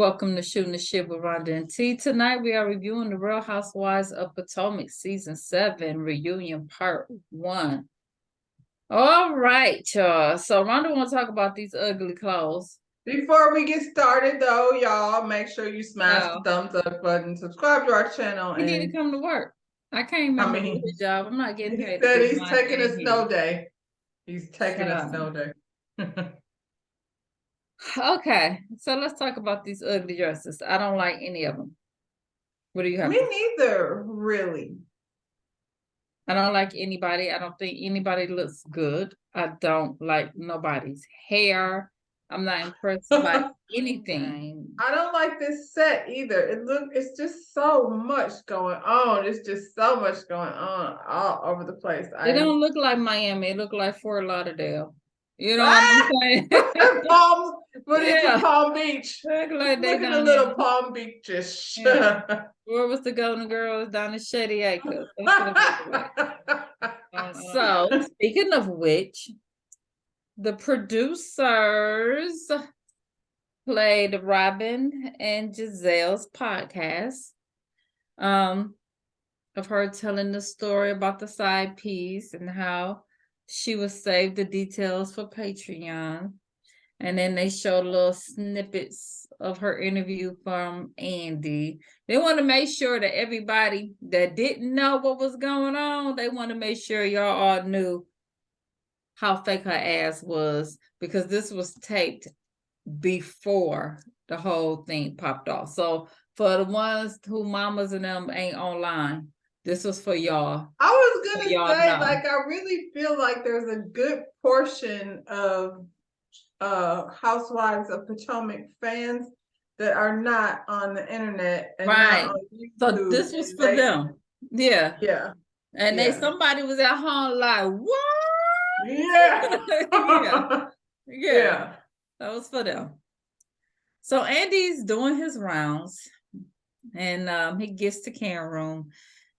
welcome to Shooting the Shit with Rhonda and T. Tonight we are reviewing the Real Housewives of Potomac Season 7 Reunion Part 1. All right, y'all. So Rhonda want to talk about these ugly clothes. Before we get started, though, y'all, make sure you smash the thumbs up button, subscribe to our channel. He need to come to work. I can't remember his job. I'm not getting paid. He said he's taking a snow day. He's taking a snow day. Okay, so let's talk about these ugly dresses. I don't like any of them. What do you have? Me neither, really. I don't like anybody. I don't think anybody looks good. I don't like nobody's hair. I'm not impressed by anything. I don't like this set either. It's just so much going on. It's just so much going on all over the place. It don't look like Miami. It look like Fort Lauderdale. You know what I'm saying? Palm, but it's Palm Beach. Like look at a little Palm Beach. Just where was the Golden Girls? Down in Shady Acres. So speaking of which, the producers played Robin and Giselle's podcast of her telling the story about the side piece and how she would save the details for Patreon. And then they showed little snippets of her interview from Andy. They want to make sure that everybody that didn't know what was going on, they want to make sure y'all all knew how fake her ass was, because this was taped before the whole thing popped off. So for the ones who mamas and them ain't online, this was for y'all. I was gonna say, like, I really feel like there's a good portion of Housewives of Potomac fans that are not on the internet and not on YouTube. So this was for them. Yeah. Yeah. And somebody was at home like, what? Yeah. Yeah. That was for them. So Andy's doing his rounds, and he gets to Karen's room,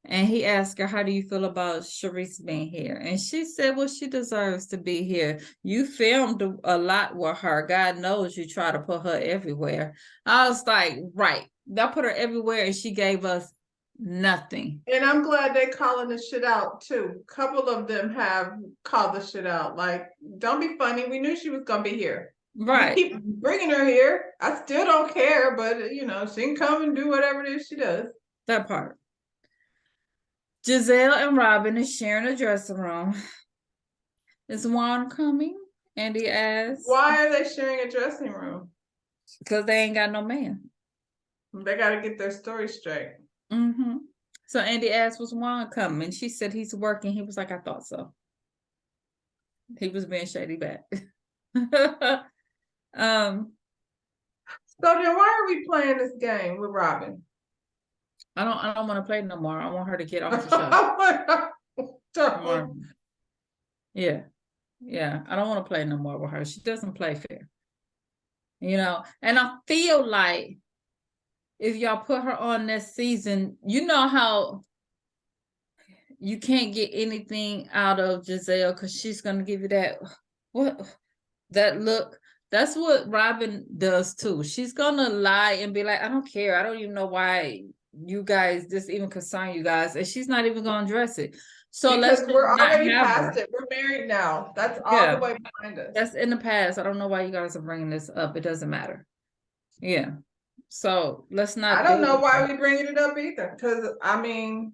and he asked her, how do you feel about Sharice being here? And she said, well, she deserves to be here. You filmed a lot with her. God knows you try to put her everywhere. I was like, right. They'll put her everywhere, and she gave us nothing. And I'm glad they're calling the shit out, too. A couple of them have called the shit out. Like, don't be funny. We knew she was going to be here. Right. You keep bringing her here. I still don't care, but, you know, she can come and do whatever it is she does. That part. Giselle and Robin is sharing a dressing room. Is Juan coming? Andy asked. Why are they sharing a dressing room? Because they ain't got no man. They got to get their story straight. Mm-hmm. So Andy asked, was Juan coming? She said he's working. He was like, I thought so. He was being shady back. So then why are we playing this game with Robin? I don't want to play no more. I want her to get off the show. Yeah. I don't want to play no more with her. She doesn't play fair. You know, and I feel like if y'all put her on this season, you know how you can't get anything out of Giselle because she's gonna give you that look. That's what Robin does too. She's gonna lie and be like, I don't care. I don't even know why you guys this even concern you guys, and she's not even gonna address it. So because we're already past it. We're married now. That's all the way behind us. That's in the past. I don't know why you guys are bringing this up. It doesn't matter. Yeah. So let's not. I don't know why we're bringing it up either. Because I mean,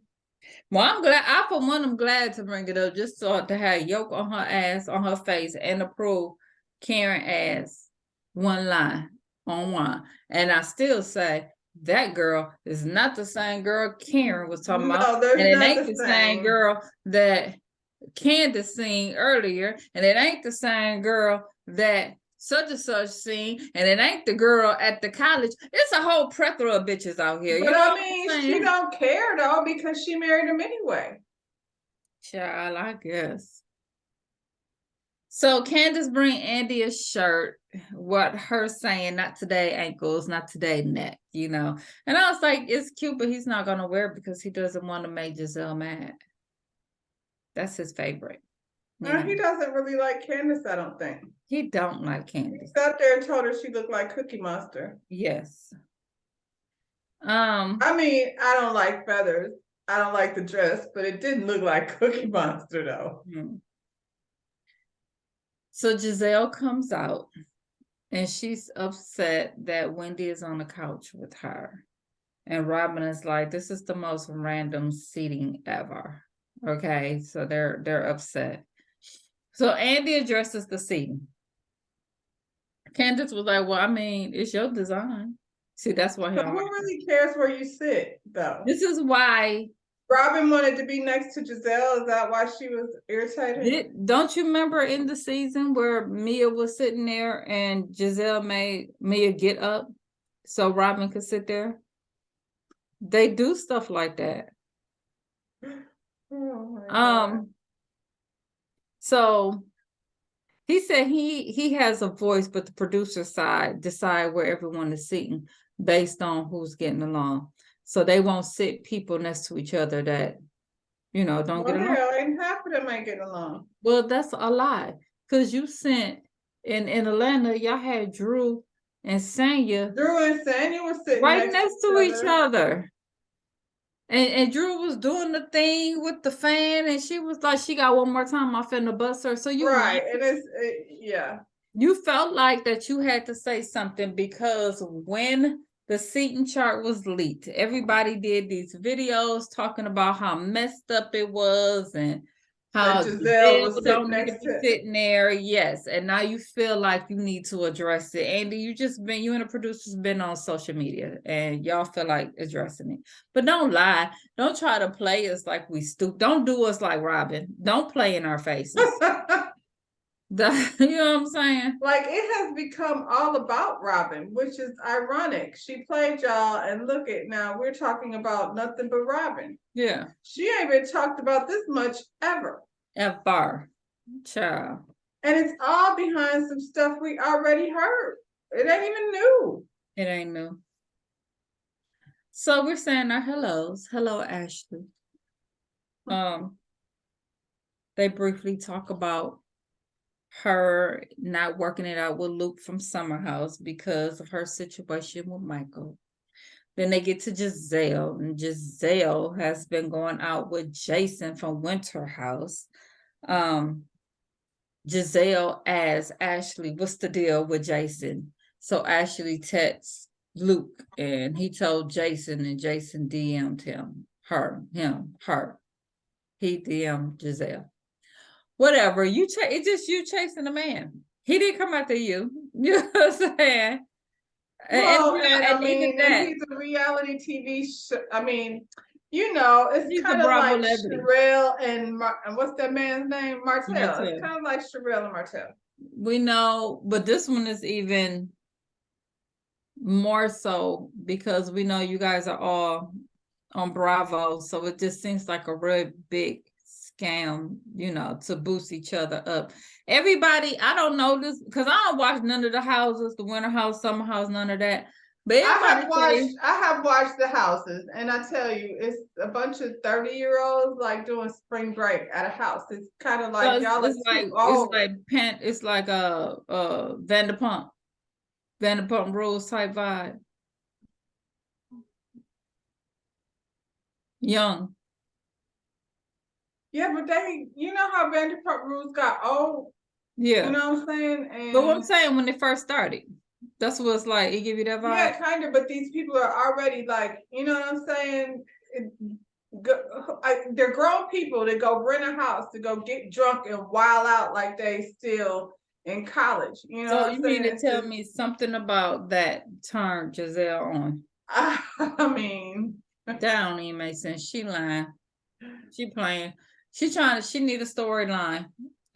well, I'm glad. I for one, I'm glad to bring it up just so to have yoke on her ass, on her face, and to prove Karen ass one line on one. And I still say that girl is not the same girl Karen was talking about, and it ain't the same girl that Candace seen earlier, and it ain't the same girl that such and such seen, and it ain't the girl at the college. It's a whole plethora of bitches out here. But I mean, she don't care though because she married him anyway. Child, I guess. So Candace bring Andy a shirt, what her saying, not today ankles, not today neck, you know. And I was like, it's cute, but he's not gonna wear it because he doesn't want to make Giselle mad. That's his favorite. You know, He doesn't really like Candace, I don't think. he don't like He Candace. sat there and told her she looked like Cookie Monster. Yes. I mean, I don't like feathers. I don't like the dress, but it didn't look like Cookie Monster though. So Giselle comes out and she's upset that Wendy is on the couch with her. And Robin is like, this is the most random seating ever. Okay, so they're upset. So Andy addresses the seating. Candace was like, well, I mean, it's your design. See, that's why he So don't who like her. really cares where you sit though? This is why Robin wanted to be next to Giselle. Is that why she was irritated? don't you remember in the season where Mia was sitting there and Giselle made Mia get up so Robin could sit there? They do stuff like that. Oh my God. So he said he has a voice, but the producer side decide where everyone is sitting based on who's getting along. So they won't sit people next to each other that, don't get Well, along. hell, and half of them ain't getting along. Well, that's a lie. Because you sent in Atlanta, y'all had Drew and Sanya Drew and Sanya were sitting right next next to to each each other. other. And Drew was doing the thing with the fan, and she was like, she got one more time, I finna bust her. So Right, and yeah. you felt like that you had to say something because when the seating chart was leaked, everybody did these videos talking about how messed up it was and That how Giselle Giselle was sitting don't need to next be to. sitting there. Yes. And now you feel like you need to address it. Andy, you and the producers been on social media and y'all feel like addressing it. But don't lie. Don't try to play us like we stupid. Don't do us like Robin. Don't play in our faces. You know what I'm saying? Like it has become all about Robin, which is ironic. She played y'all, and look at now we're talking about nothing but Robin. Yeah. She ain't been talked about this much ever. Ever. Child. And it's all behind some stuff we already heard. It ain't even new. It ain't new. So we're saying our hellos. Hello, Ashley. They briefly talk about her not working it out with Luke from Summer House because of her situation with Michael. Then they get to Giselle, and Giselle has been going out with Jason from Winter House. Giselle asks Ashley, what's the deal with Jason? So Ashley texts Luke, and he told Jason, and Jason DM'd him. He DM'd Giselle. Whatever, it's just you chasing a man. He didn't come after you. You know what I'm saying? Well, and I And even mean, and that, he's a reality TV show. I mean, it's he's a kind of Bravo like celebrity. Sherelle and what's that man's name? Martell. Martell. It's kind of like Sherelle and Martell. We know, but this one is even more so because we know you guys are all on Bravo, so it just seems like a real big scam, to boost each other up. Everybody, I don't know this because I don't watch none of the houses, the Winter House, Summer House, none of that. But I have watched the houses, and I tell you, it's a bunch of 30-year-olds like doing spring break at a house. It's kind of like y'all are too old. it's like a Vanderpump Rules type vibe. Young. Yeah, but you know how Vanderpump Rules got old. Yeah. You know what I'm saying? But what I'm saying, when they first started, that's what it's like. It give you that vibe. Yeah, kind of. But these people are already like, you know what I'm saying? They're grown people that go rent a house to go get drunk and wild out like they still in college. You know So what I'm you saying? mean to tell me something about that turned Giselle on? I mean, That don't even make sense. She lying. She playing. She need a storyline.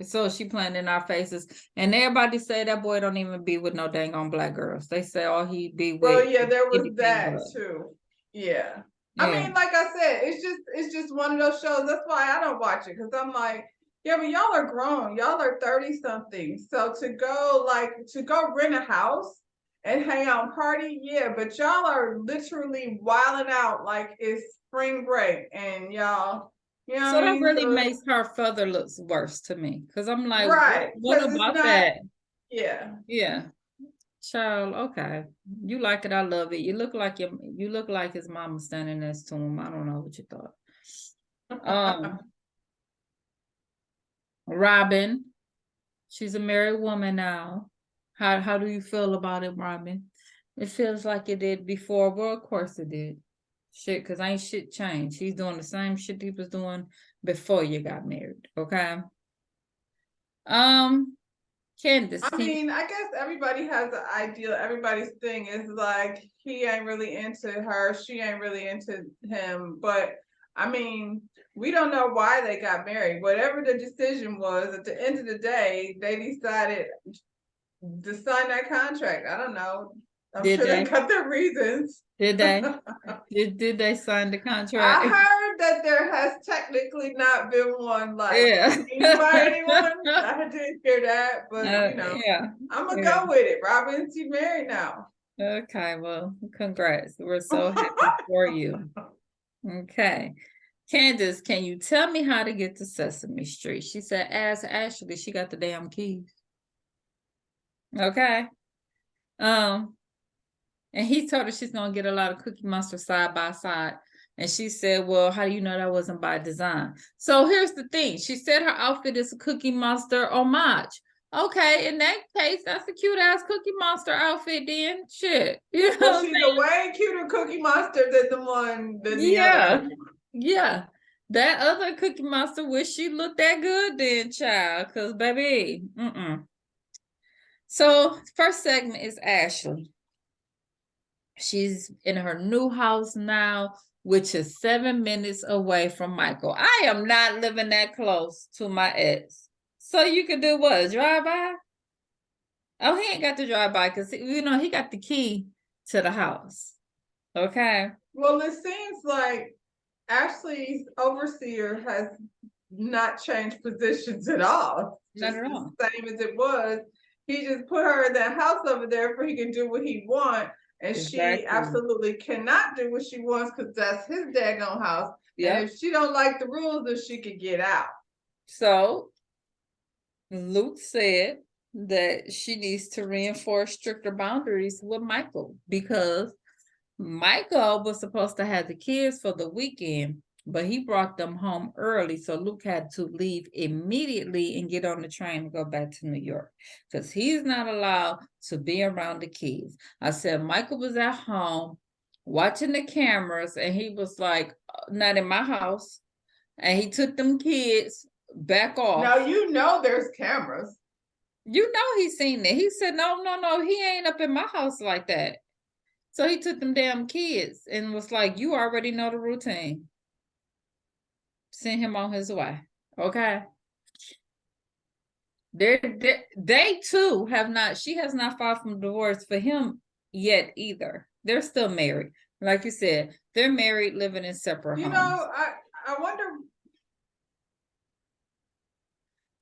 So she playing in our faces. And everybody say that boy don't even be with no dang on black girls. They say all he be with. well, yeah, there was anything that but. too. Yeah. I Yeah. mean, like I said, it's just one of those shows. That's why I don't watch it, because I'm like, yeah, but y'all are grown. Y'all are 30 something. So to go rent a house and hang out and party, yeah, but y'all are literally wilding out like it's spring break, and y'all, You know So what I that mean? really So makes her further looks worse to me. Because I'm like, right, what because it's about not. that? Yeah. Yeah. Child, okay. You like it, I love it. You look like his mama standing next to him. I don't know what you thought. Robin, she's a married woman now. How do you feel about it, Robin? It feels like it did before. Well, of course it did. Shit, cause ain't shit changed. He's doing the same shit he was doing before you got married. Okay. Um, Candace, I mean, I guess everybody has an ideal. Everybody's thing is like he ain't really into her, she ain't really into him. But I mean, we don't know why they got married. Whatever the decision was, at the end of the day, they decided to sign that contract. I don't know. I'm did sure they they? got their reasons. Did they? Did they sign the I contract? heard that there has technically not been one like Yeah. seen by anyone. I didn't hear that, but Yeah. I'm gonna Yeah. go with it. Robin, she's married now. Okay, well, congrats. We're so happy for you. Okay. Candace, can you tell me how to get to Sesame Street? She said, ask Ashley, she got the damn keys. Okay. Um, and he told her she's gonna get a lot of Cookie Monster side by side. And she said, well, how do you know that wasn't by design? So here's the thing. She said her outfit is a Cookie Monster homage. Okay, in that case, that's a cute ass Cookie Monster outfit then. Shit. You know Well, what I'm she's a way cuter Cookie Monster than the other Yeah. Cookie Monster. Yeah. That other Cookie Monster wish she looked that good then, child. Cause baby, So first segment is Ashley. She's in her new house now, which is 7 minutes away from Michael. I am not living that close to my ex. So you could do what? Drive by? Oh, he ain't got to drive by because he got the key to the house. Okay. Well, it seems like Ashley's overseer has not changed positions at all. Not Just at the all. same as it was. He just put her in that house over there for he can do what he wants. And she Exactly. absolutely cannot do what she wants because that's his daggone house. And Yep. if she don't like the rules, then she could get out. So Luke said that she needs to reinforce stricter boundaries with Michael because Michael was supposed to have the kids for the weekend, but he brought them home early. So Luke had to leave immediately and get on the train to go back to New York because he's not allowed to be around the kids. I said Michael was at home watching the cameras and he was like, not in my house. And he took them kids back Now off. there's cameras. He seen it. He said, no, he ain't up in my house like that. So he took them damn kids and was like, you already know the routine. Send him on his way. Okay. They too have not, she has not filed for divorce for him yet either. They're still married. Like you said, they're married, living in separate homes. I wonder.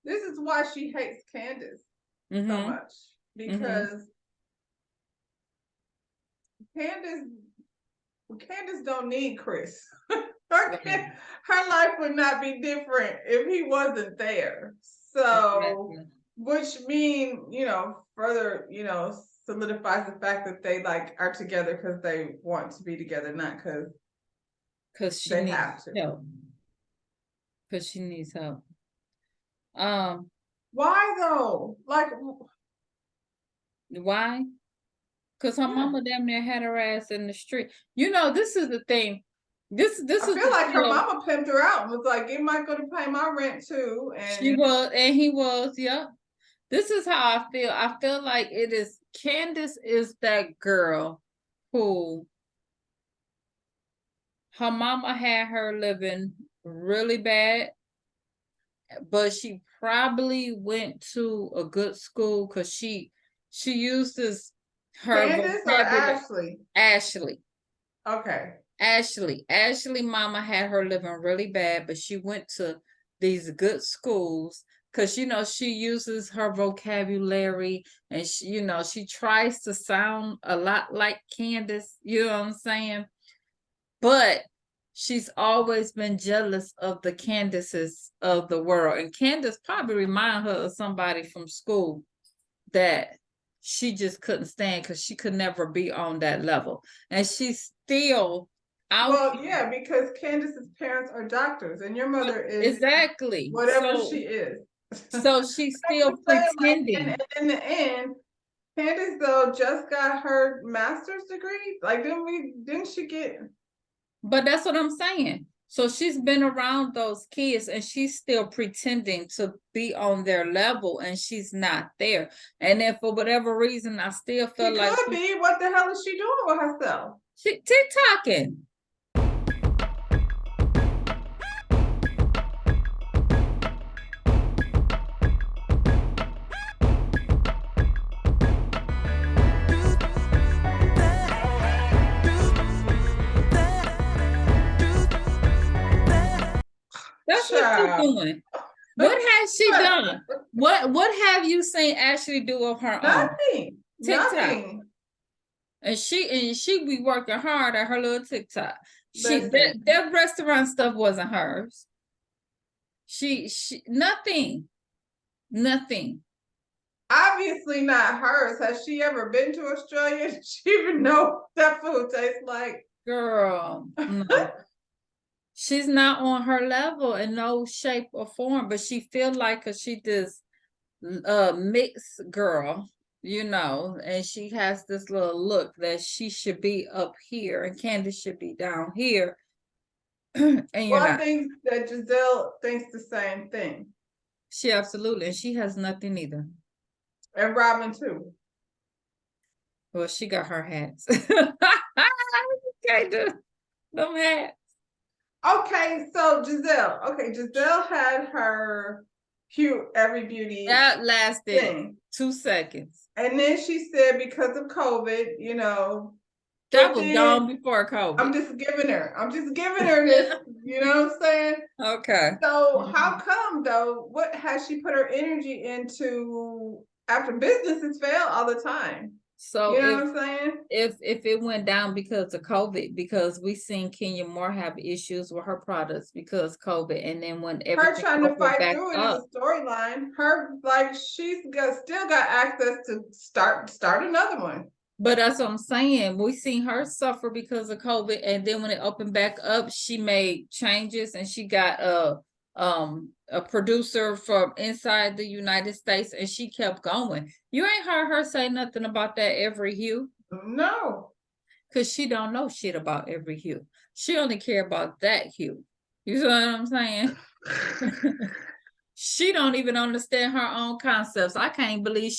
This is why she hates Candace so much because Candace Candace don't need Chris. Her life would not be different if he wasn't there. So, Exactly. which mean, further, solidifies the fact that they like are together because they want to be together, not Because she they needs have to. help. Because she needs help. Um, Why though? Like, why? Because her yeah. mama damn near had her ass in the street. This is the thing. This I is feel the like her deal. mama pimped her out and was like, "Get Michael to pay my rent too." She And was, and he was, yep. This is how I feel. I feel like it is Candace is that girl who her mama had her living really bad, but she probably went to a good school because she uses her Candace or vocabulary. Ashley? Ashley. Okay. Ashley mama had her living really bad, but she went to these good schools because she uses her vocabulary and she tries to sound a lot like Candace, you know what I'm saying? But she's always been jealous of the Candaces of the world. And Candace probably remind her of somebody from school that she just couldn't stand because she could never be on that level. And she's still out Well, here. yeah, because Candace's parents are doctors, and your mother is Exactly. whatever she is. So she's I'm still just saying, like, pretending. and in the end, Candace though just got her master's degree. Like, didn't she get? But that's what I'm saying. So she's been around those kids and she's still pretending to be on their level and she's not there. And then for whatever reason, I still feel She like could be. What the hell is she doing with herself? she TikToking. That's what she's Child. doing. What has she done? What have you seen Ashley do of her own? Nothing. TikTok. Nothing. And she be working hard at her little TikTok. Listen. That restaurant stuff wasn't hers. She nothing. Nothing. Obviously not hers. Has she ever been to Australia? Does she even know what that food tastes like? Girl, no. She's not on her level in no shape or form, but she feel like she this mixed girl, you know, and she has this little look that she should be up here and Candace should be down here. And you're Well, I not. think that Giselle thinks the same thing. She absolutely, and she has nothing either. And Robin too. Well, she got her hats. Can't do them hats. Okay, so Giselle. Okay, Giselle had her cute every beauty That lasted thing. 2 seconds. And then she said because of COVID, That was gone before COVID. I'm just giving her this, you know what I'm saying? Okay. So how come though? What has she put her energy into after businesses fail all the time? So you know what I'm saying? If it went down because of COVID, because we seen Kenya Moore have issues with her products because COVID, and then when Her everything trying to opened fight back through it up, is a storyline. Her like still got access to start another one. but that's what I'm saying. We seen her suffer because of COVID, and then when it opened back up, she made changes and she got a producer from inside the United States, and she kept going. You ain't heard her say nothing about that every hue. No. Because she don't know shit about every hue. She only care about that hue. You see what I'm saying? She don't even understand her own concepts. I can't believe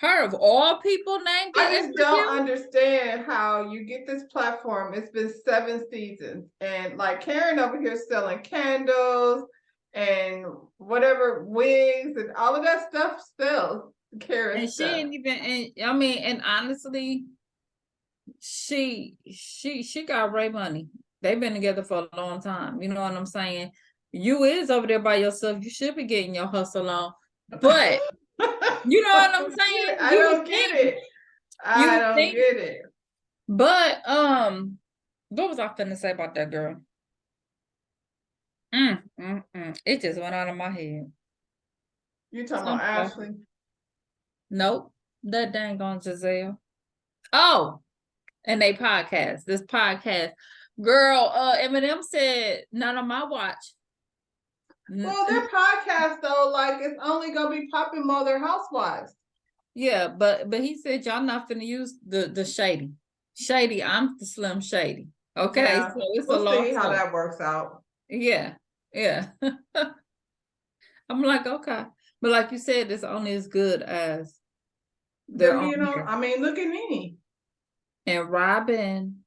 her of all people named it. I just don't understand how you get this platform. It's been 7 seasons, and like Karen over here selling candles and whatever wigs and all of that stuff sells. Karen and stuff. She ain't even. And I mean, and honestly, she got Ray money. They've been together for a long time. You know what I'm saying? You is over there by yourself. You should be getting your hustle on. But you know what I'm saying? I don't get it. I don't get it. But what was I finna say about that girl? It just went out of my head. You talking about Ashley? Nope. That dang on Giselle. Oh, and they podcast. This podcast. Girl, Eminem said, none on my watch. Well, their podcast though, like it's only gonna be popping more their housewives. Yeah, but he said y'all not finna use the shady. Shady, I'm the Slim Shady. Okay, yeah, so it's we'll a long see how story. that works out. Yeah. I'm like, okay. But like you said, it's only as good as their own. I mean, look at Nene. And Robin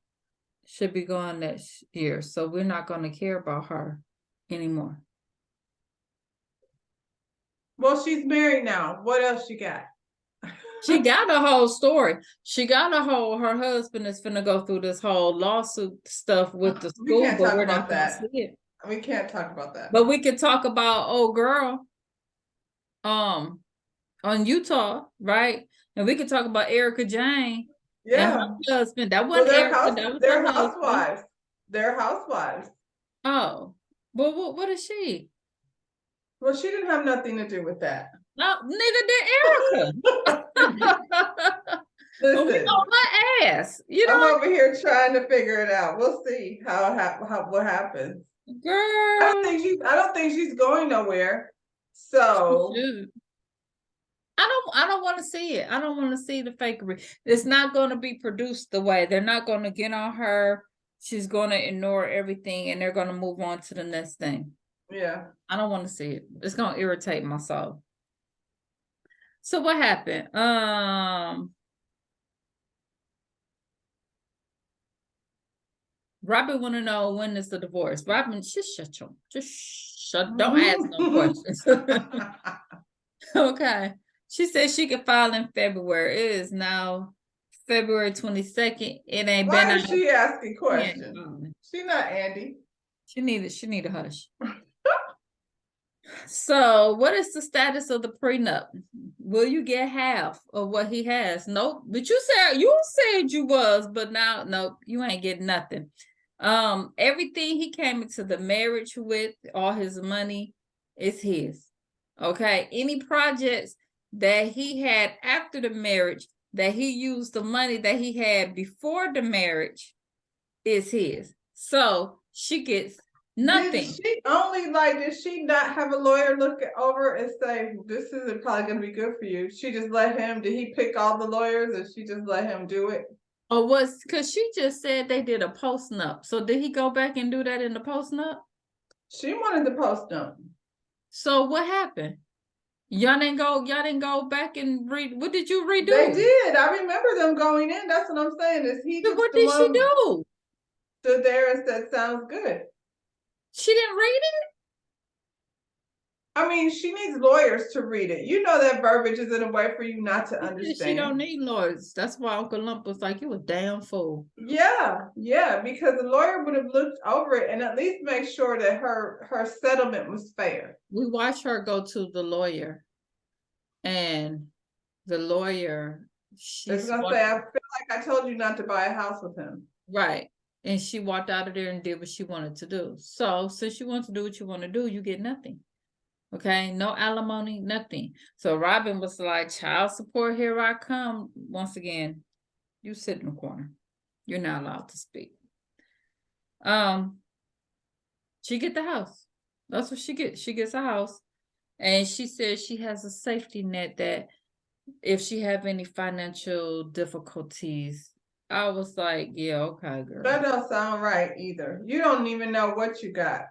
should be going next year, so we're not going to care about her anymore. Well, she's married now. What else you got? She got a whole story. She got her husband is finna go through this whole lawsuit stuff with the school. We can't but talk we're about not gonna that. see it. We can't talk about that. But we can talk about old girl on Utah, right? And we can talk about Erica Jane. Yeah. And her husband. That wasn't Erica, that was their her housewives. husband. They're housewives. Oh, well, what is she? Well, she didn't have nothing to do with that. No, neither did Erica. Well, we Listen, on her ass. You I'm know, over here trying to figure it out. We'll see how what happens. girl. I don't think she's going nowhere. She So should. I don't want to see it. I don't want to see the fakery. It's not going to be produced the way. They're not going to get on her. She's going to ignore everything and they're going to move on to the next thing. yeah. I don't want to see it. It's going to irritate my soul. So what happened? Robin want to know when is the divorce. Robin, just shut. Don't ask no questions. Okay. She said she could file in February. It is now February 22nd. It ain't been Why out. is she asking Yeah. questions? She's not Andy. She need a hush. So what is the status of the prenup? Will you get half of what he has? Nope. But you said you was, but now nope, you ain't getting nothing. Everything he came into the marriage with, all his money, is his. Okay. Any projects that he had after the marriage that he used the money that he had before the marriage is his. So she gets nothing. Did she not have a lawyer look it over and say, this isn't probably gonna be good for you? She just let him, did he pick all the lawyers and she just let him do it? Or was because she just said they did a post nup. So did he go back and do that in the post nup? She wanted the post nup. So what happened? Y'all didn't go back and read. What did you They redo? did. I remember them going in. That's what I'm saying. Is he But just what the did she one do? stood there and said, sounds good? She didn't read it? I mean, she needs lawyers to read it. You know that verbiage is in a way for you not to She don't understand. need lawyers. That's why Uncle Lump was like, you a damn fool. Yeah, because the lawyer would have looked over it and at least make sure that her settlement was fair. We watched her go to the lawyer, and the lawyer, I was she's gonna say, I feel like I told you not to buy a house with him. right. And she walked out of there and did what she wanted to do. So since you want to do what you want to do, you get nothing. Okay, no alimony, nothing. So Robin was like, child support, here I come. Once again, you sit in the corner. You're not allowed to speak. She get the house. That's what she gets. She gets a house. And she says she has a safety net that if she have any financial difficulties, I was like, yeah, okay, girl. That don't sound right either. You don't even know what you got.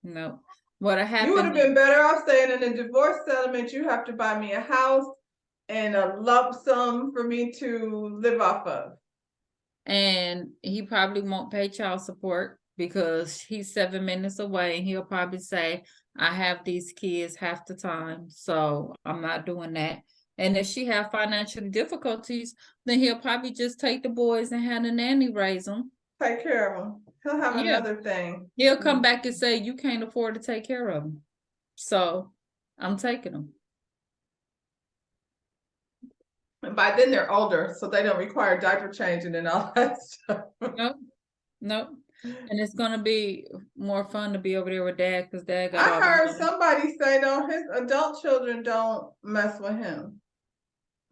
No. What You would happened have been better off saying in a divorce settlement, you have to buy me a house and a lump sum for me to live off of. and he probably won't pay child support because he's 7 minutes away and he'll probably say, I have these kids half the time, so I'm not doing that. And if she have financial difficulties, then he'll probably just take the boys and have a nanny raise them. Take care of them. He'll have Yeah. another thing. He'll come back and say, you can't afford to take care of them. So I'm taking them. And by then they're older, so they don't require diaper changing and all that stuff. Nope. Nope. And it's gonna be more fun to be over there with dad because dad got I all the heard money. somebody say though his adult children don't mess with him.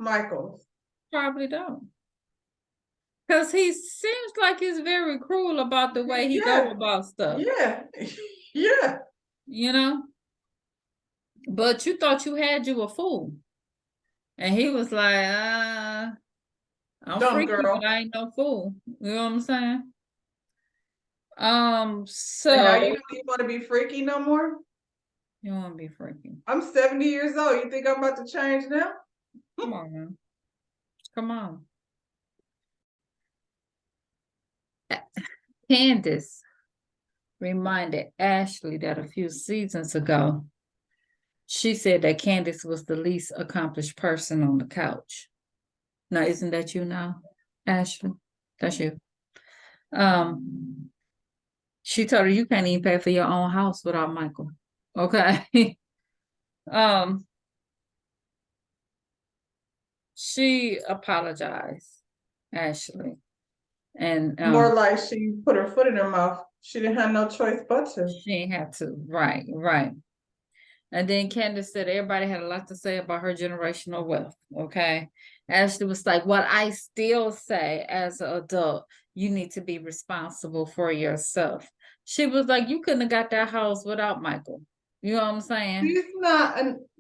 Michael's. Probably don't. Because he seems like he's very cruel about the way he go Yeah. about stuff. Yeah. Yeah. You know? But you thought you had you a fool. And he was like, I'm Dumb freaky, but girl. I ain't no fool. You know what I'm saying? And now you So don't even want to be freaky no more? you want to be freaky. I'm 70 years old. You think I'm about to change now? Come on, man. Come on. Candace reminded Ashley that a few seasons ago, she said that Candace was the least accomplished person on the couch. Now, isn't that you now, Ashley? That's you. She told her you can't even pay for your own house without Michael. Okay. She apologized, Ashley. And More like she put her foot in her mouth. She didn't have no choice but to. She ain't had to. Right, right. And then Candace said everybody had a lot to say about her generational wealth. Okay. Ashley was like, what I still say as an adult, you need to be responsible for yourself. She was like, you couldn't have got that house without Michael. You know what I'm saying? She's not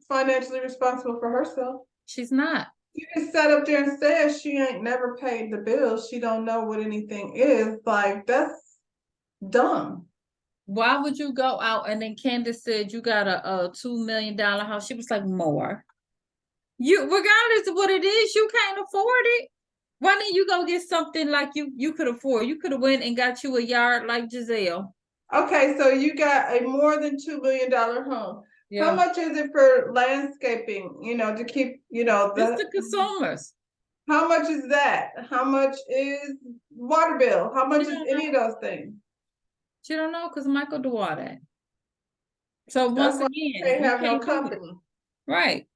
financially responsible for herself. She's not. She just sat up there and said she ain't never paid the bills. She don't know what anything is. Like, that's dumb. Why would you go out? And then Candace said you got a $2 million house. She was like, more. You, regardless of what it is, you can't afford it. Why didn't you go get something like you could afford? You could have went and got you a yard like Giselle. Okay, so you got a more than $2 million home. How Yeah. much is it for landscaping? To keep, It's the consumers. how much is that? How much is water bill? How much She is don't any of know. those things? She don't know because Michael do all that. So That's once why again, you can't you have no can't do it. company. Right.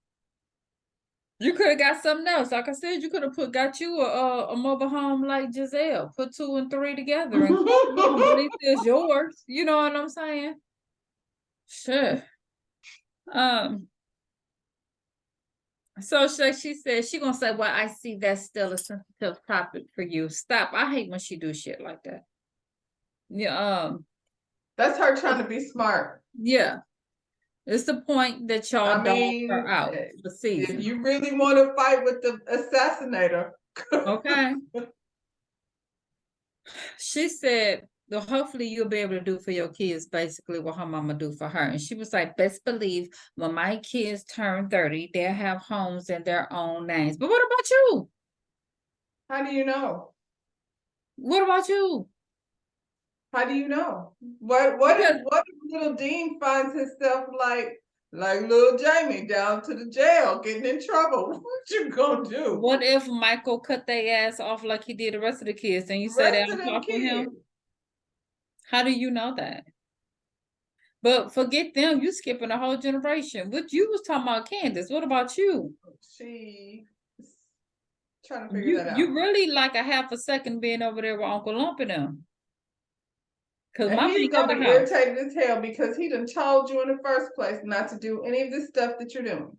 You could have got something else. Like I said, you could have got you a mobile home like Giselle. Put 2 and 3 together and call it home. At least it's yours. You know what I'm saying? Sure. Um. So she said she gonna say, "Well, I see that's still a sensitive topic for you. Stop. I hate when she do shit like that. Yeah. That's her trying to be smart. Yeah. It's the point that y'all I dog her mean, out for if season. you really want to fight with the assassinator, Okay. She said, well, hopefully you'll be able to do for your kids basically what her mama do for her. And she was like, best believe when my kids turn 30, they'll have homes in their own names. But what about you? how do you know? What about you? How do you know? What if Because little Dean finds himself like little Jamie down to the jail, getting in trouble? What you gonna do? what if Michael cut their ass off like he did the rest of the kids and you The say they rest of don't them talk with kids. him? How do you know that? But forget them, you skipping a whole generation. What you was talking about Candace. What about you? She trying to figure You that out. you really like a half a second being over there with Uncle Lump and them. Cause And mama he's ain't got gonna the be house. irritated as hell because he done told you in the first place not to do any of this stuff that you're doing.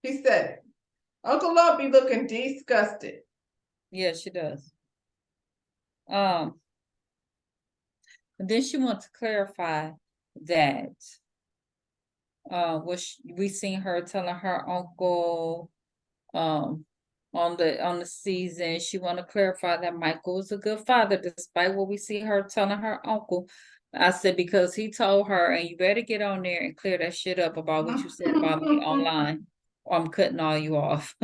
He said it. Uncle Lump be looking disgusted. Yeah, she does. Um, and then she wants to clarify that we seen her telling her uncle on the season. She want to clarify that Michael is a good father, despite what we see her telling her uncle. I said because he told her, and you better get on there and clear that shit up about what you said about me online, or I'm cutting all you off.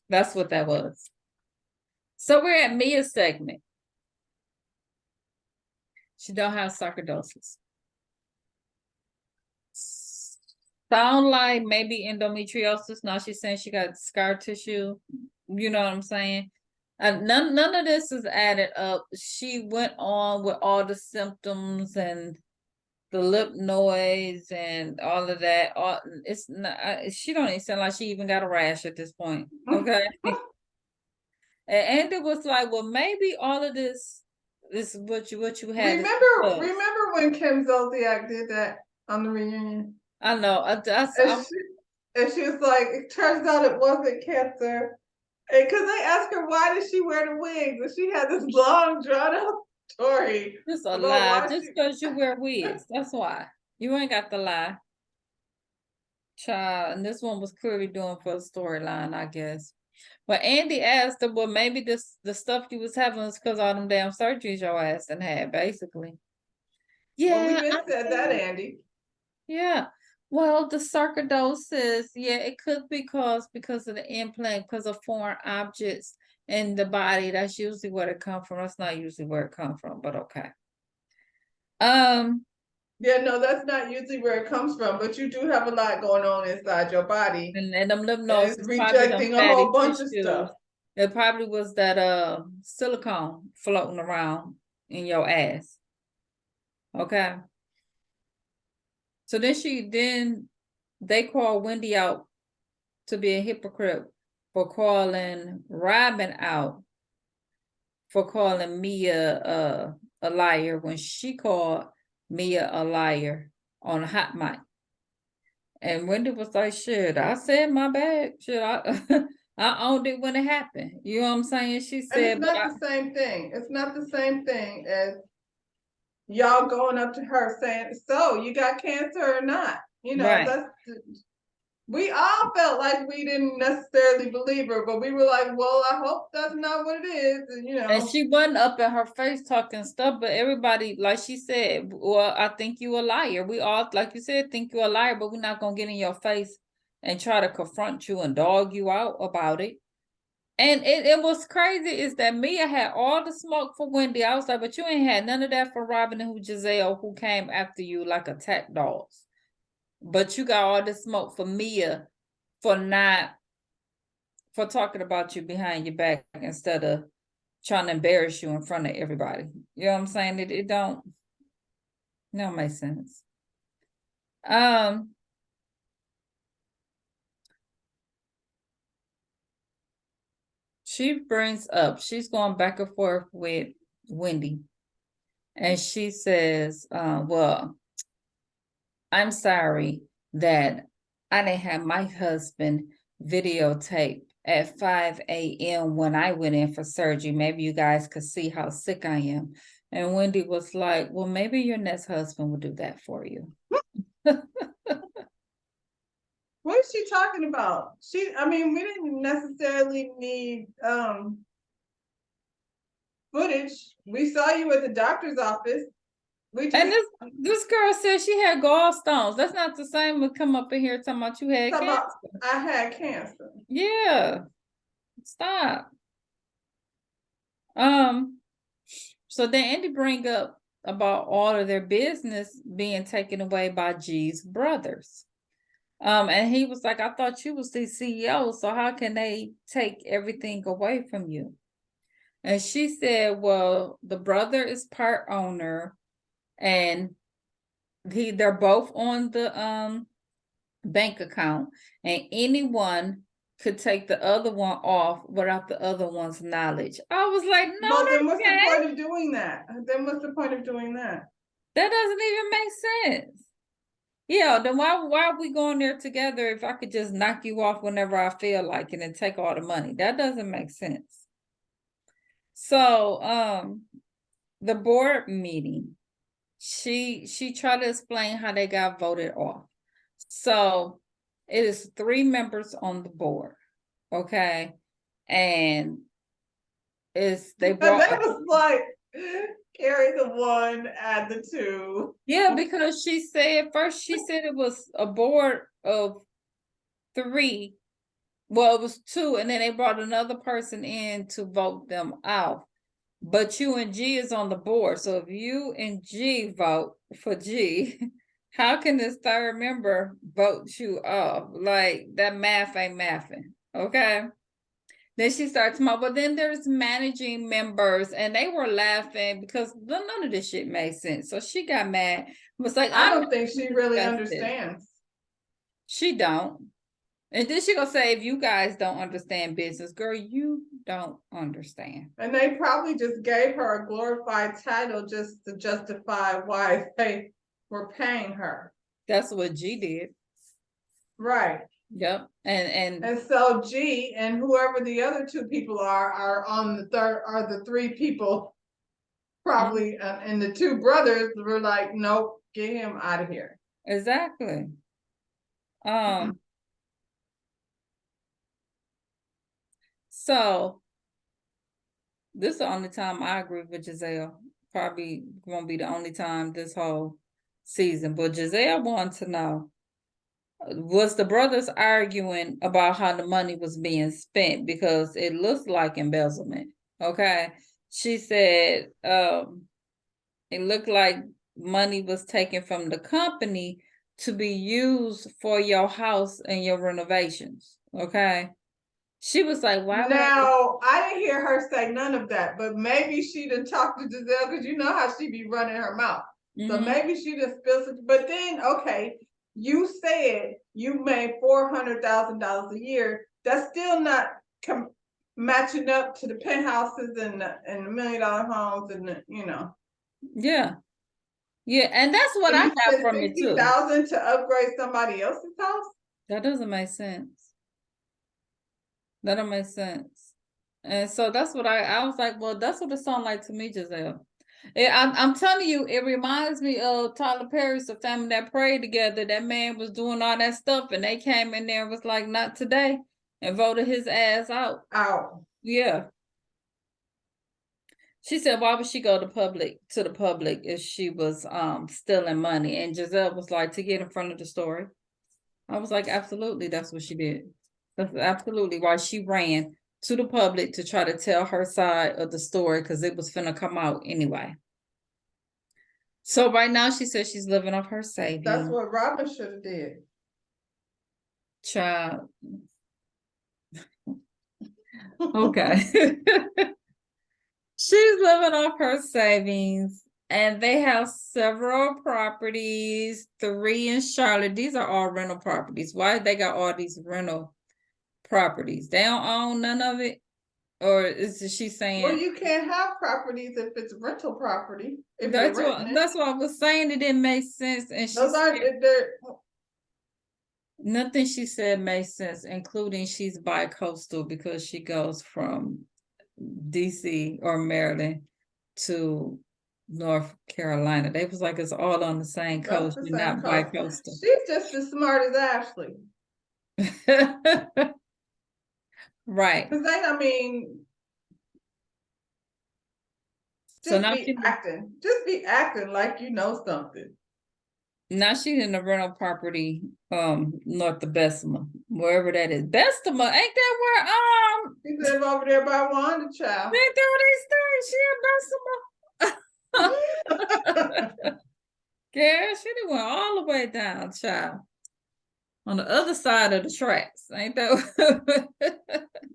That's what that was. So we're at Mia's segment. She don't have sarcoidosis. Sound like maybe endometriosis. Now she's saying she got scar tissue. You know what I'm saying? None of this is added up. She went on with all the symptoms and the lip noise and all of that. It's not. She don't even sound like she even got a rash at this point. Okay. And it was like, well, maybe all of this is what you had. Remember when Kim Zolciak did that on the reunion? I know. And she was like, it turns out it wasn't cancer. And because they asked her why did she wear the wigs, and she had this long drawn out story Just a about lie. why Just she. because you wear wigs. That's why. You ain't got the lie. Child. And this one was clearly doing for the storyline, I guess. But Andy asked her, well, maybe the stuff you was having is because all them damn surgeries your ass done had, basically. Well, we Yeah, been said that, Andy. yeah. Well, the sarcoidosis, yeah, it could be caused because of the implant, because of foreign objects in the body. That's usually where it comes from. That's not usually where it comes from, but okay. Yeah, no, that's not usually where it comes from, but you do have a lot going on inside your body, and them lymph and nodes it's is probably them rejecting a fatty whole bunch of tissues. stuff. It probably was that silicone floating around in your ass. Okay. So then they called Wendy out to be a hypocrite for calling Robin out for calling Mia a liar when she called Mia a liar on a hot mic. And Wendy was like, shit, I said my bad. Shit, I I owned it when it happened. You know what I'm saying? She And it's said, but not the same thing. It's not the same thing as y'all going up to her saying, so you got cancer or not? You know, right. we all felt like we didn't necessarily believe her, but we were like, well, I hope that's not what it is. And, you And know, she wasn't up in her face talking stuff, but everybody, like she said, well, I think you a liar. We all, like you said, think you a liar, but we're not gonna get in your face and try to confront you and dog you out about it. And it was crazy is that Mia had all the smoke for Wendy. I was like, but you ain't had none of that for Robin and who Giselle, who came after you like attack dogs. But you got all the smoke for Mia for not for talking about you behind your back instead of trying to embarrass you in front of everybody. You know what I'm saying? It don't make sense. She brings up, she's going back and forth with Wendy. And she says, well, I'm sorry that I didn't have my husband videotape at 5 a.m. when I went in for surgery. Maybe you guys could see how sick I am. And Wendy was like, well, maybe your next husband will do that for you. what is she talking about? I mean, we didn't necessarily need footage. We saw you at the doctor's office. We And just this girl said she had gallstones. That's not the same as come up in here talking about you had talk cancer. about I had cancer. Yeah. Stop. So then Andy bring up about all of their business being taken away by G's brothers. And he was like, I thought you was the CEO, so how can they take everything away from you? And she said, well, the brother is part owner and they're both on the bank account, and anyone could take the other one off without the other one's knowledge. I was like, no, Well, then what's they the can't. point of doing that? Then what's the point of doing that? That doesn't even make sense. Yeah, then why are we going there together if I could just knock you off whenever I feel like it and take all the money? That doesn't make sense. So the board meeting, she tried to explain how they got voted off. So it is 3 members on the board, okay? And they And brought that was like carry the 1, add the 2. yeah, because she said first she said it was a board of 3. Well, it was 2, and then they brought another person in to vote them out. But you and G is on the board. So if you and G vote for G, how can this third member vote you off? Like that math ain't mathing. Okay. Then she starts talking about, but then there's managing members, and they were laughing because none of this shit made sense. So she got mad. Was like, I I'm don't think she really understands. She don't. And then she gonna say, if you guys don't understand business, girl, you don't understand. And they probably just gave her a glorified title just to justify why they were paying her. That's what G did. Right. Yep. And so G and whoever the other 2 people are on the 3 people probably, and the 2 brothers were like, nope, get him out of here. Exactly. So this is the only time I agree with Giselle. Probably won't be the only time this whole season. But Giselle wanted to know, was the brothers arguing about how the money was being spent? Because it looks like embezzlement. Okay. She said it looked like money was taken from the company to be used for your house and your renovations. Okay. She was like, why would I didn't hear her say none of that, but maybe she done talked to Giselle because you know how she be running her mouth. So maybe she just spilled it. But then, okay, you said you made $400,000 a year. That's still not matching up to the penthouses and the $1 million homes and the, Yeah. Yeah, and that's what And I you got spent from it too. 60,000 to upgrade somebody else's house? That doesn't make sense. That don't make sense. And so that's what I was like, well, that's what it sounded like to me, Giselle. I'm telling you, it reminds me of Tyler Perry's The Family That Prayed Together. That man was doing all that stuff, and they came in there and was like, not today, and voted his ass out. Out. Yeah. She said, why would she go to the public if she was stealing money? And Giselle was like, to get in front of the story. I was like, absolutely, that's what she did. That's absolutely why she ran to the public to try to tell her side of the story because it was finna come out anyway. So right now she says she's living off her savings. That's what Robin should have did. Child. Okay. She's living off her savings. And they have several properties, 3 in Charlotte. These are all rental properties. Why they got all these rental properties? They don't own none of it? Or is she saying? Well, you can't have properties if it's rental property. If you're That's renting what it. that's what I was saying. It didn't make sense. And she Those aren't. said, nothing she said made sense, including she's bi-coastal because she goes from DC or Maryland to North Carolina. They was like, it's all on the same That's coast. the You're same not coast. bi-coastal. She's just as smart as Ashley. Right. Because I mean, So just now be acting. Just be acting like you know something. now she's in the rental property north of Bessemer, wherever that is. Bessemer, ain't that where She live over there by Wanda, child. ain't that where they stay? She in Bessemer. Yeah, she done went all the way down, child. On the other side of the tracks. Ain't that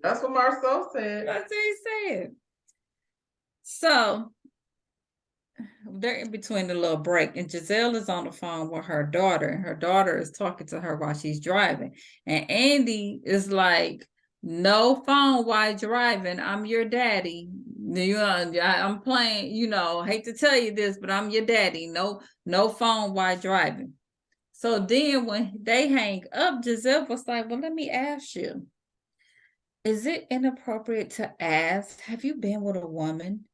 That's what Marcel said. that's what he said. So they're in between the little break, and Giselle is on the phone with her daughter, and her daughter is talking to her while she's driving. And Andy is like, no phone while driving. I'm your daddy. You know, I'm playing, you know, hate to tell you this, but I'm your daddy. No phone while driving. So then when they hang up, Giselle was like, well, let me ask you, is it inappropriate to ask, have you been with a woman?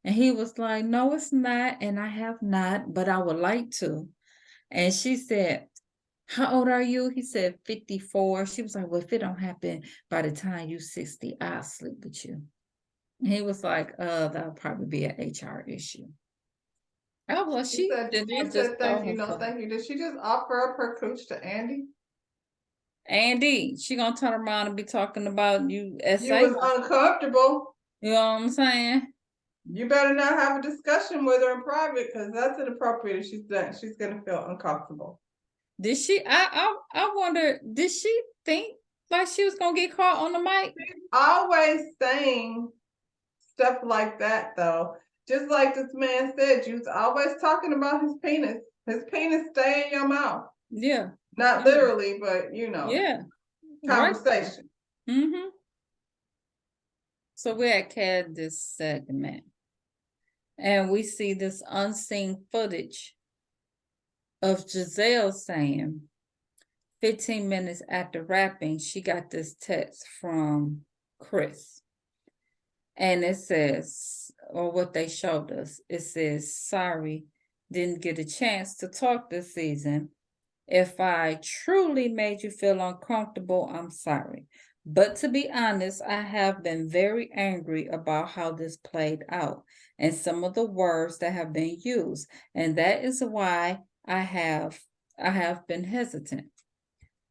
And he was like, no, it's not. And I have not, but I would like to. And she said, how old are you? He said, 54. She was like, well, if it don't happen by the time you 60, I'll sleep with you. And he was like, that'll probably be an HR issue. I was like, she said, thank you, no thank you. Did she just offer up her cooch to Andy? Andy, she gonna turn around and be talking about you as you was uncomfortable. You know what I'm saying? You better not have a discussion with her in private because that's inappropriate. She's gonna feel uncomfortable. Did she? I wonder. Did she think like she was gonna get caught on the mic? She's always saying stuff like that, though. Just like this man said, you was always talking about his penis. His penis stay in your mouth. Yeah. Not literally, but you know. Yeah. Conversation. Right. Mm-hmm. So we had this segment, and we see this unseen footage of Giselle saying, 15 minutes after rapping, she got this text from Chris. And it says, or what they showed us, it says, sorry, didn't get a chance to talk this season. If I truly made you feel uncomfortable, I'm sorry. But to be honest, I have been very angry about how this played out and some of the words that have been used. And that is why I have been hesitant.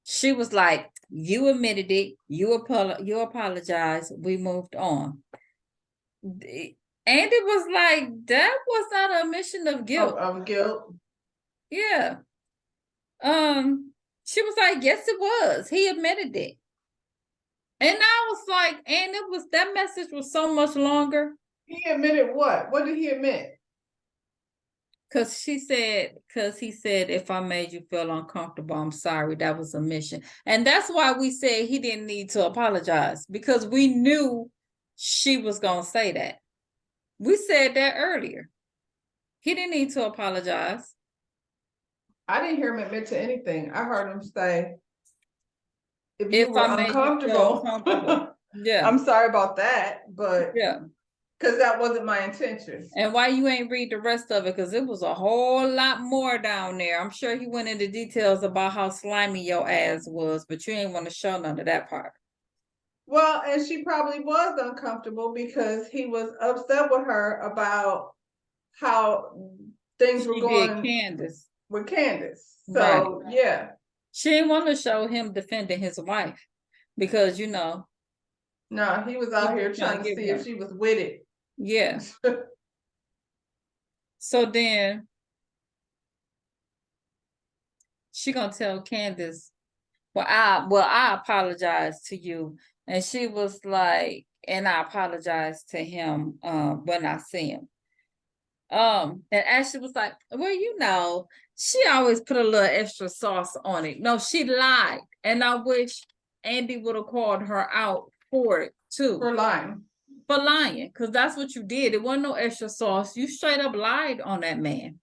She was like, you admitted it, you apologized, we moved on. Andy was like, that was not an admission of guilt. Of guilt. Yeah. She was like, yes, it was. He admitted it. And I was like, and it was, that message was so much longer. He admitted what? What did he admit? Because he said, if I made you feel uncomfortable, I'm sorry. That was a mission. And that's why we said he didn't need to apologize, because we knew she was going to say that. We said that earlier. He didn't need to apologize. I didn't hear him admit to anything. I heard him say, if you If were I made you feel uncomfortable, uncomfortable. Yeah. I'm sorry about that, but Yeah. because that wasn't my intention. And why you ain't read the rest of it? Because it was a whole lot more down there. I'm sure he went into details about how slimy your ass was, but you ain't want to show none of that part. Well, and she probably was uncomfortable because he was upset with her about how things were She did going Candace. with Candace. Right. So yeah. She didn't want to show him defending his wife because, No, he was he out was here trying trying to to get see if one. she was with it. Yeah. So then she gonna tell Candace, I apologize to you. And she was like, and I apologize to him when I see him. And Ashley was like, well, she always put a little extra sauce on it. No, she lied. And I wish Andy would have called her out for it too. For lying. For lying, because that's what you did. It wasn't no extra sauce. You straight up lied on that man.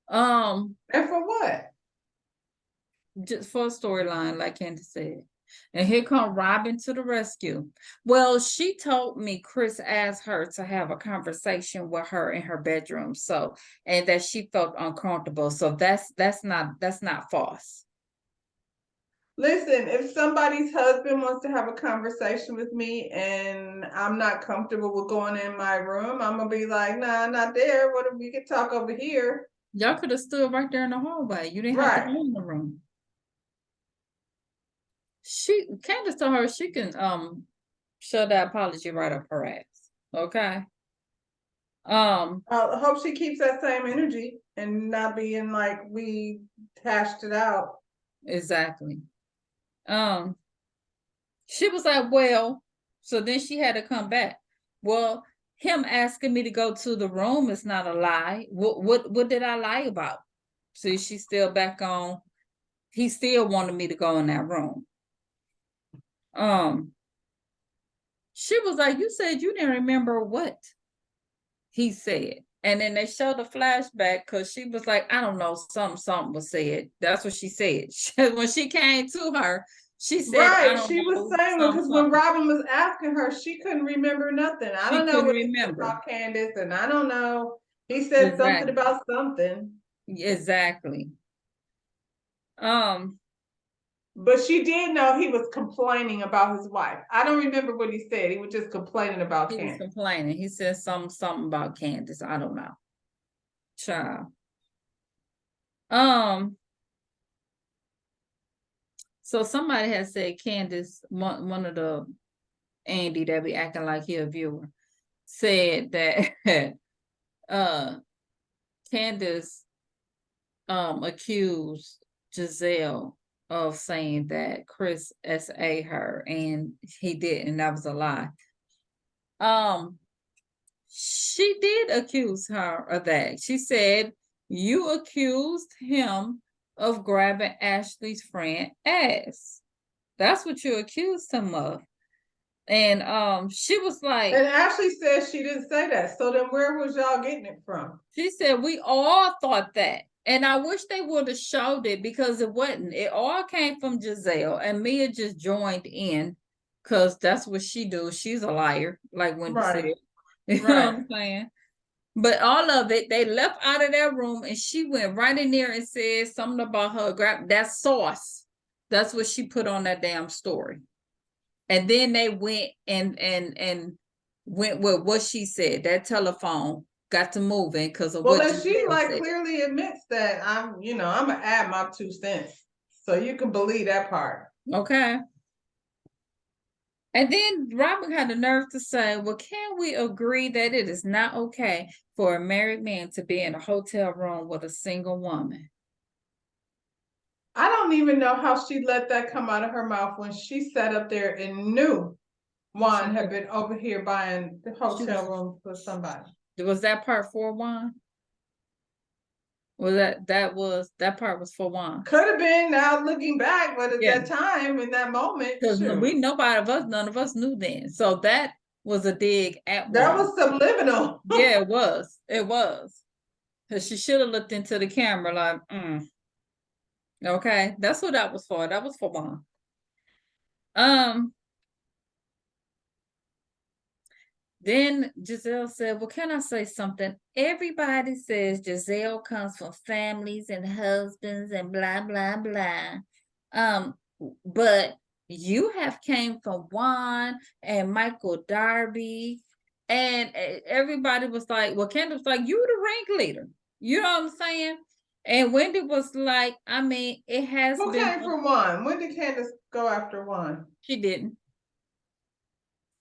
And for what? Just for a storyline, like Candace said. And here come Robin to the rescue. Well, she told me Chris asked her to have a conversation with her in her bedroom, and that she felt uncomfortable. So that's not false. Listen, if somebody's husband wants to have a conversation with me and I'm not comfortable with going in my room, I'm gonna be like, nah, not there. What if we could talk over here? Y'all could have stood right there in the hallway. You didn't have to go in the room. Candace told her she can shove that apology right up her ass. Okay. I hope she keeps that same energy and not being like we hashed it out. Exactly. She was like, well, so then she had to come back. Well, him asking me to go to the room is not a lie. What did I lie about? See, she's still back on. He still wanted me to go in that room. She was like, you said you didn't remember what he said. And then they showed the flashback because she was like, I don't know, something was said. That's what she said. When she came to her, she said, I Right, don't she was know, saying because when something. Robin was asking her, she couldn't remember nothing. I She don't know couldn't what he said remember. about Candace, and I don't know. He said something Exactly. about something. Exactly. But she did know he was complaining about his wife. I don't remember what he said. He was just complaining about He was Candace. complaining. He said something about Candace. I don't know. Child. So somebody has said Candace, one of the Andy that be acting like he a viewer, said that Candace accused Giselle of saying that Chris SA her and he didn't. That was a lie. She did accuse her of that. She said, you accused him of grabbing Ashley's friend ass. That's what you accused him of. And she was like, and Ashley said she didn't say that. So then where was y'all getting it from? She said, we all thought that. And I wish they would have showed it because it wasn't. It all came from Giselle. And Mia just joined in because that's what she do. She's a liar, like Wendy said. You know what I'm saying? But all of it, they left out of their room and she went right in there and said something about her grab that sauce. That's what she put on that damn story. And then they went and went with what she said. That telephone got to moving because of what then she Giselle said. clearly admits that I'm gonna add my 2 cents. So you can believe that part. Okay. And then Robin had the nerve to say, well, can we agree that it is not okay for a married man to be in a hotel room with a single woman? I don't even know how she let that come out of her mouth when she sat up there and knew Juan had been over here buying the hotel room for somebody. Was that part for Juan? Well, that part was for Juan. Could have been now looking back, but at that time, in that moment, because none of us knew then. So that was a dig at That Juan. was subliminal. Yeah, it was. It was. Because she should have looked into the camera like, okay, that's what that was for. That was for Juan. Then Giselle said, well, can I say something? Everybody says Giselle comes from families and husbands and blah, blah, blah. But you have came from Juan and Michael Darby. And everybody was like, well, Kendall was like, you the ringleader. You know what I'm saying? And Wendy was like, I mean, it has Who been. came from Juan? When did Candace go after Juan? She didn't.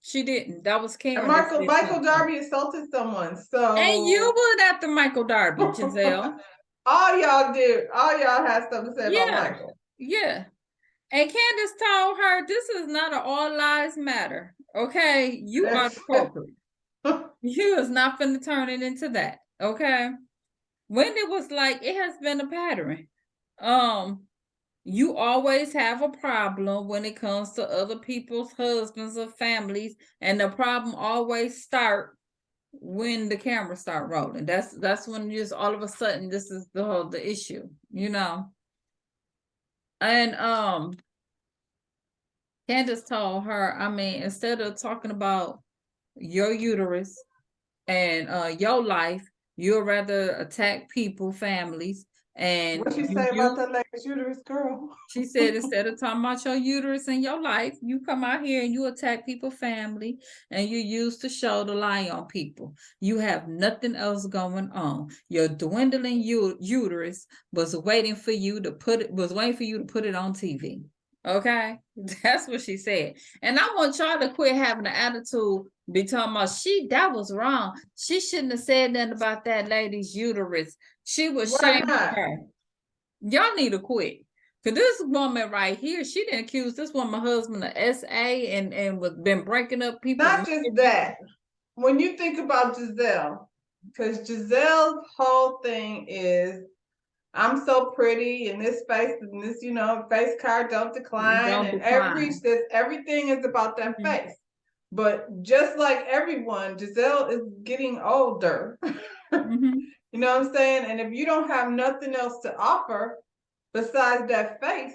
She didn't. That was And Karen that Michael said Michael something. Darby assaulted someone. And you So went after Michael Darby, Giselle. all y'all did. All y'all had something to say about Yeah. Michael. Yeah. And Candace told her this is not an all lives matter. Okay. You are the culprit. You is not finna turn it into that. Okay. Wendy was like, it has been a pattern. You always have a problem when it comes to other people's husbands or families, and the problem always start when the cameras start rolling. That's when just all of a sudden this is the issue, you know. And Candace told her, I mean, instead of talking about your uterus and your life, you'd rather attack people, families, and What she you say about use. that lady's uterus, girl? She said, instead of talking about your uterus and your life, you come out here and you attack people's family and you use the show to lie on people. You have nothing else going on. Your dwindling uterus was waiting for you to put it on TV. Okay, that's what she said. And I want y'all to quit having the attitude, be talking about that was wrong. She shouldn't have said nothing about that lady's uterus. She was shaming her. Y'all need to quit. Cause this woman right here, she didn't accuse this woman husband of SA and was been breaking up people. Not just that. When you think about Giselle, because Giselle's whole thing is, I'm so pretty and this face and this, face card don't decline. And everything is about that face. But just like everyone, Giselle is getting older. You know what I'm saying? And if you don't have nothing else to offer besides that face.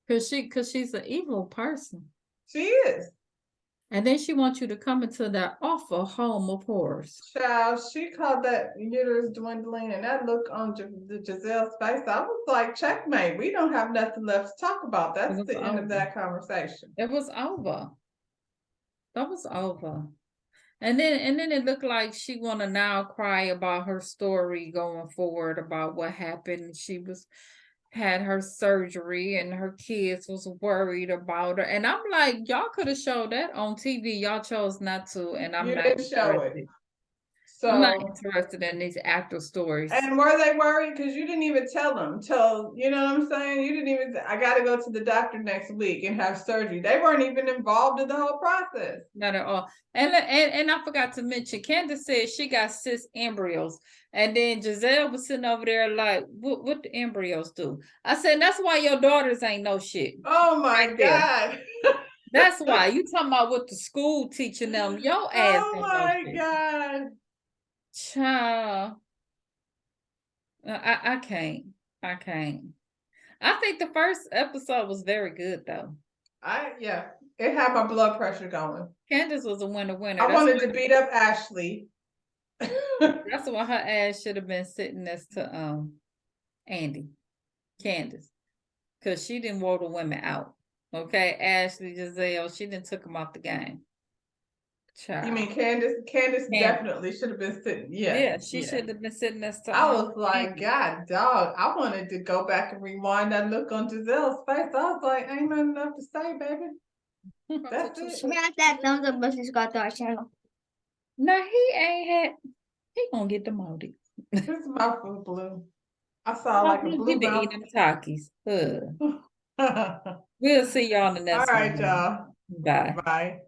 Cause she's an evil person. She is. And then she wants you to come into that awful home of horrors. Child, she called that uterus dwindling, and that look on Giselle's face, I was like, checkmate. We don't have nothing left to talk about. That's the end of that conversation. It was over. That was over. And then it looked like she want to now cry about her story going forward about what happened. She had her surgery and her kids was worried about her. And I'm like, y'all could have showed that on TV. Y'all chose not to, and I'm not interested. Show it. So I'm not interested in these actor stories. And were they worried? Because you didn't even tell them. You know what I'm saying? You didn't even, I got to go to the doctor next week and have surgery. They weren't even involved in the whole process. Not at all. And I forgot to mention, Candace said she got 6 embryos. And then Giselle was sitting over there like, what the embryos do? I said, that's why your daughters ain't no shit. Oh my God. That's why. You talking about what the school teaching them. Your ass. Oh my God. Child. I can't. I think the first episode was very good though. It had my blood pressure going. Candace was a winner. I wanted to beat up Ashley. That's why her ass should have been sitting next to Andy, Candace, because she didn't wore the women out. Okay, Ashley, Giselle, she didn't took them off the game. Child. You mean Candace? Candace definitely should have been sitting. Yeah, she should have been sitting next to. I was like, God, dog. I wanted to go back and rewind that look on Giselle's face. I was like, ain't nothing enough to say, baby. That's it. Smash that thumbs up button, subscribe to our channel. No, he gonna get demoted. His mouth was blue. I saw like a blue mouth. Eating Takis. We'll see y'all in the next one. All right, y'all. Bye. Bye.